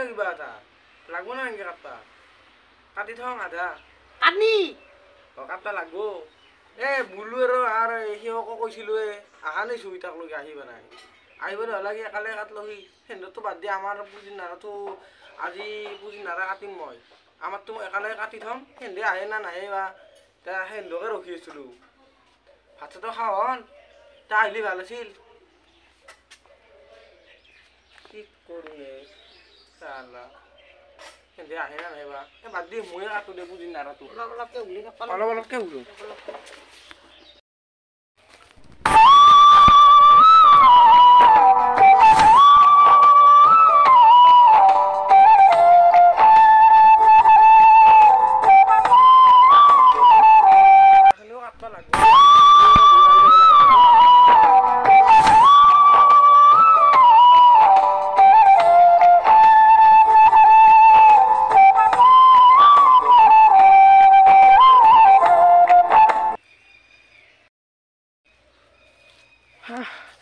লাগে কিবা এটা লাগব না এনেকে কাটবা কাটি থওঁ আধা কাটনি কাটবা লাগব বুলো আৰু সিহঁকো কৈছিলোঁ আহা নাই চুইটাকলৈকে আহিবা নাই আহিব নালাগে একালে কাটলহি সেন্দৰটো বাদ দিয়া আমাৰ পুঁজি নাৰাটো আজি পুঁজি নাৰা কাটিম মই আমাৰতো একালে কাটি থ'ম সেন্দে আহে না নাহে বা সেন্দকে ৰখি আছিলোঁ ভাত চাতো খাওঁ হন তা আহিলে ভাল আছিল কি কৰোঁ চালা সেন্দে আহে না নাহে বা বাদ দি ময়ে কাটো দে পুঁজি নাৰাটো অলপ অলপকে উলো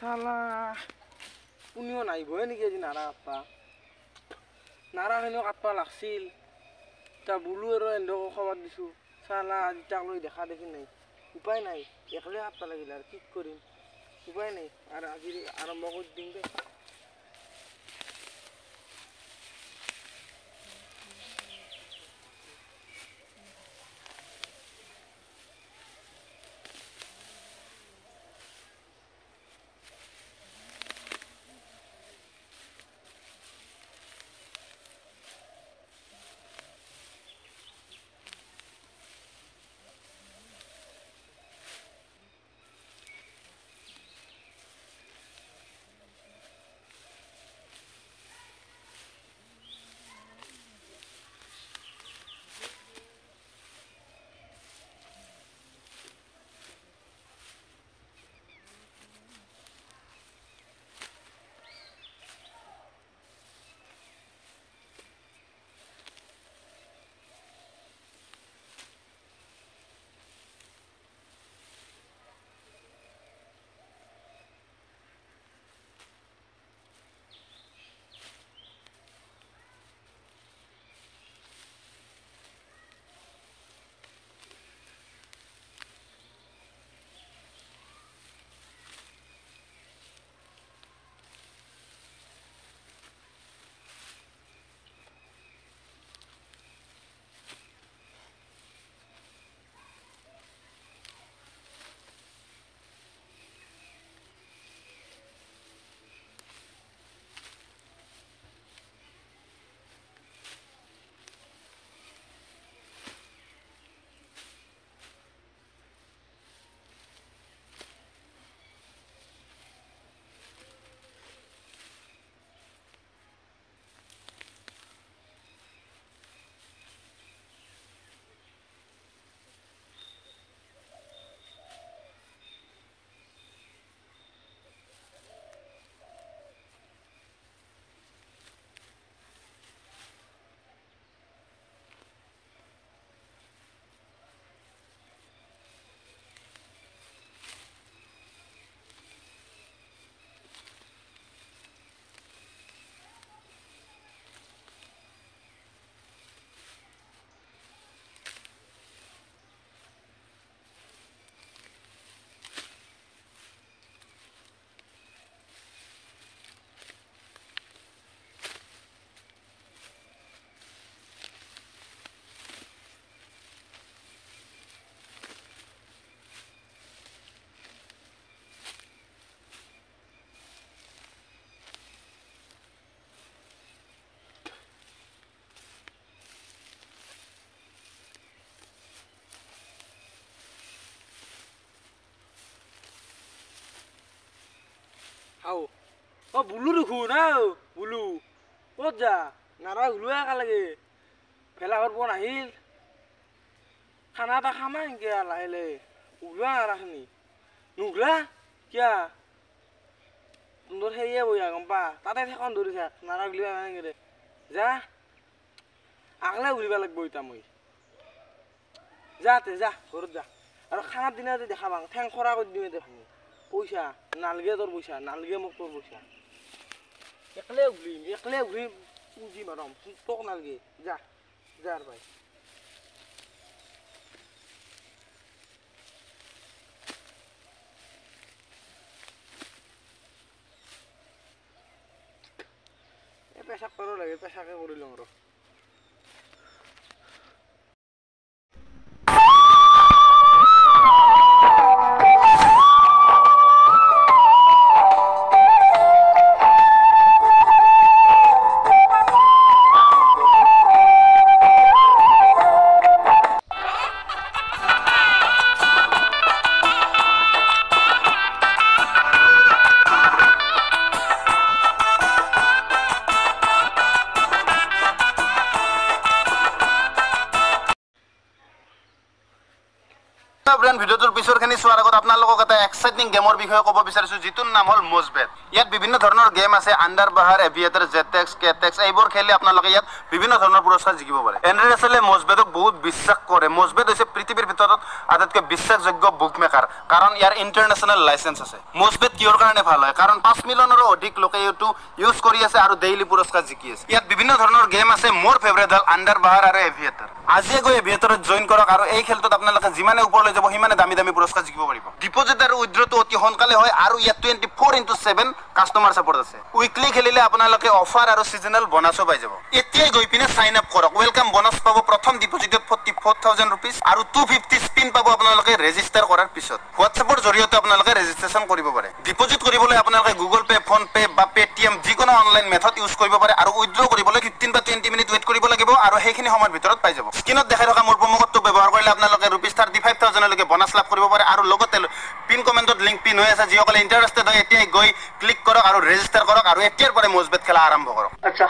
চালা কোনেও নাহিবই নেকি আজি নাৰা কাটবা নাৰাখিনিও কাটবা লাগছিল এতিয়া বুলো আৰু এন্দকো খবৰ দিছোঁ চালা আজি তাক লৈ দেখা দেখি নাই উপায় নাই একলে কাটবা লাগিল আৰু কি কৰিম উপায় নাই আৰু আজি আৰম্ভ কৰি দিম দে আও বুলু দেখোন বুলু ক'ত যা নাৰা ওলোৱা একেলগে ভেলাঘৰ বন আহিল খানা এটা খামা এনেকে লাহে লাহে ওলোৱা নাৰাখিনি নুঘলা কিয়া তোৰ সেয়ে বঢ়িয়া গম পা তাতে ঠেকন ধৰি থাক নাৰা উলিবা নালাগে যা আগলে উলিব লাগিব এতিয়া মই যা তে যা ঘৰত যা আৰু খানাৰ দিনা দেখা পাওঁ ঠেং খৰা কৰি দিম এতিয়া ভাঙি পইচা নালগে তোৰ পইচা নালগে মোক তোৰ পইচা একলে ঘূৰিম পুঁজি মাৰম তোক নালগে যা যা আৰ ভাই পেশাক কৰো লাগে পেশাকে কৰিলাম আৰ ব্ৰেণ্ড ভিডিঅ'টোৰ পিছৰখিনি চোৱাৰ আগত আপোনালোকক এটা এক্সাইটিং গেমৰ বিষয়ে ক'ব বিচাৰিছোঁ যিটোৰ নাম হ'ল মোজবেট ইয়াত বিভিন্ন ধৰণৰ গেম আছে আণ্ডাৰ বাহাৰ এভিয়েটাৰ জেটেক্স কেটেক্স এইবোৰ খেলি আপোনালোকে ইয়াত বিভিন্ন ধৰণৰ পুৰস্কাৰ জিকিব পাৰে এনৰেচলে মোজবেটক বহুত বিশ্বাস কৰে মোজবেট হৈছে পৃথিৱীৰ ভিতৰত আটাইতকৈ বিশ্বাসযোগ্য বুক মেকাৰ কাৰণ ইয়াৰ ইণ্টাৰনেশ্যনেল লাইচেঞ্চ আছে মোজবেট কিহৰ কাৰণে ভাল হয় কাৰণ 5 মিলিয়নৰো অধিক লোকে এইটো ইউজ কৰি আছে আৰু ডেইলি পুৰস্কাৰ জিকি আছে ইয়াত বিভিন্ন ধৰণৰ গেম আছে মোৰ ফেভৰেট হ'ল আণ্ডাৰ বাহাৰ আৰু এভিয়েটাৰ আজিয়ে গৈ এভিয়েটাৰত জইন কৰক আৰু এই খেলটোত আপোনালোকে যিমানে ওপৰলৈ যাব সিমানে দামী দামী পুৰস্কাৰ জিকিব পাৰিব ডিপজিট আৰু উইথড্ৰটো অতি সোনকালে হয় আৰু ইয়াত 24/7 কাষ্টমাৰ সাপোৰ্ট আছে উইকলি খেলিলে আপোনালোকে অফাৰ আৰু সিজনেল বোনাসো পাই যাব এতিয়াই গৈ পিনে সাইন আপ কৰক ওয়েলকাম বোনাস পাব প্ৰথম ডিপজিটত 44000 रुपीस আৰু 250 স্পিন পাব আপোনালোকে ৰেজিষ্টাৰ কৰাৰ পিছত হোৱাটছএপৰ জৰিয়তে আপোনালোকে ৰেজিষ্ট্ৰেচন কৰিব পাৰে ডিপজিট কৰিবলৈ আপোনালোকে গুগল পে ফোন পে বা পেটিএম যিকোনো অনলাইন মেথড ইউজ কৰিব পাৰে আৰু উইথড্ৰ কৰিবলৈ 15 বা 20 মিনিট ৱেইট কৰিব লাগিব আৰু সেইখিনি সময়ৰ ভিতৰত পাই যাব স্ক্ৰিনত দেখাই থকা মোৰ প্ৰম' কোডটো ব্যৱহাৰ কৰিলে আপোনালোকে ₹35,000 লৈকে বোনাস লাভ কৰিব পাৰে আৰু লগতে পিন কমেন্টত লিংক পিন হৈ আছে যিসকলে ইন্টাৰেষ্টেড হয় এতিয়াই গৈ ক্লিক কৰক আৰু ৰেজিষ্টাৰ কৰক আৰু এতিয়াৰ পৰাই মোজবেট খেলা আৰম্ভ কৰক আচ্ছা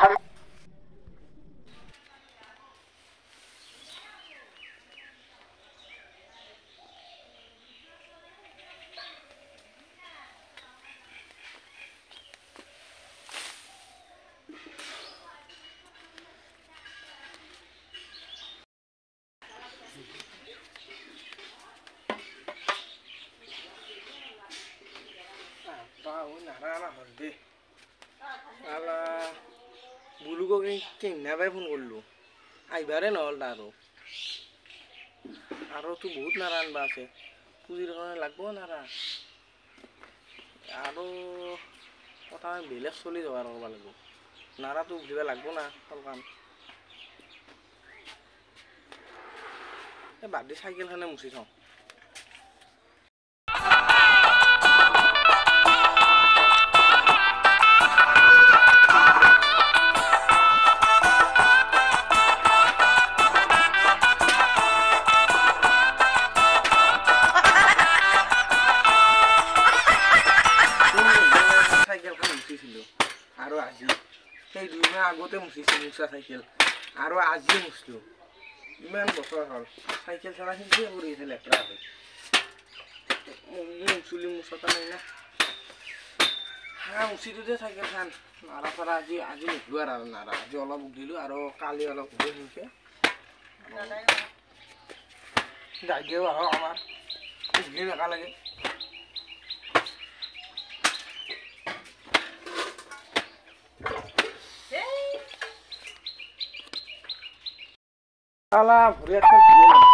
বুলুকে কেনেবাই ফোন কৰলো আইবাৰে নহল তাৰও তো বহুত নাড়া আনবা আছে পুঁজিৰ কাৰণে লাগবো নাড়া আৰু কথা বেলেগ চলি যোগাৰ কৰিব লাগিব নাড়াটো উঠিব লাগবো না অলকান বাদ দি চাইকেলখনে মুচি থওঁ আৰু আজি সেই 2 মাহ আগতে মুচিছো মুচা চাইকেল আৰু আজি মুচলো ইমান বছৰ হ'ল চাইকেল চলা শিকি কৰি আছে লেতেৰা হৈ মুচলি মুচতা নাই না মুচিটো যে চাইকেলখন নাৰা চাৰা আজি নুধলো আৰু নাৰা আজি অলপ উঠিলো আৰু কালি অলপ উঠি সেনেকৈ গাড়ীও আহক আমাৰ উঠলি বেকা লাগে আলা ভৰি হাতখন ধুই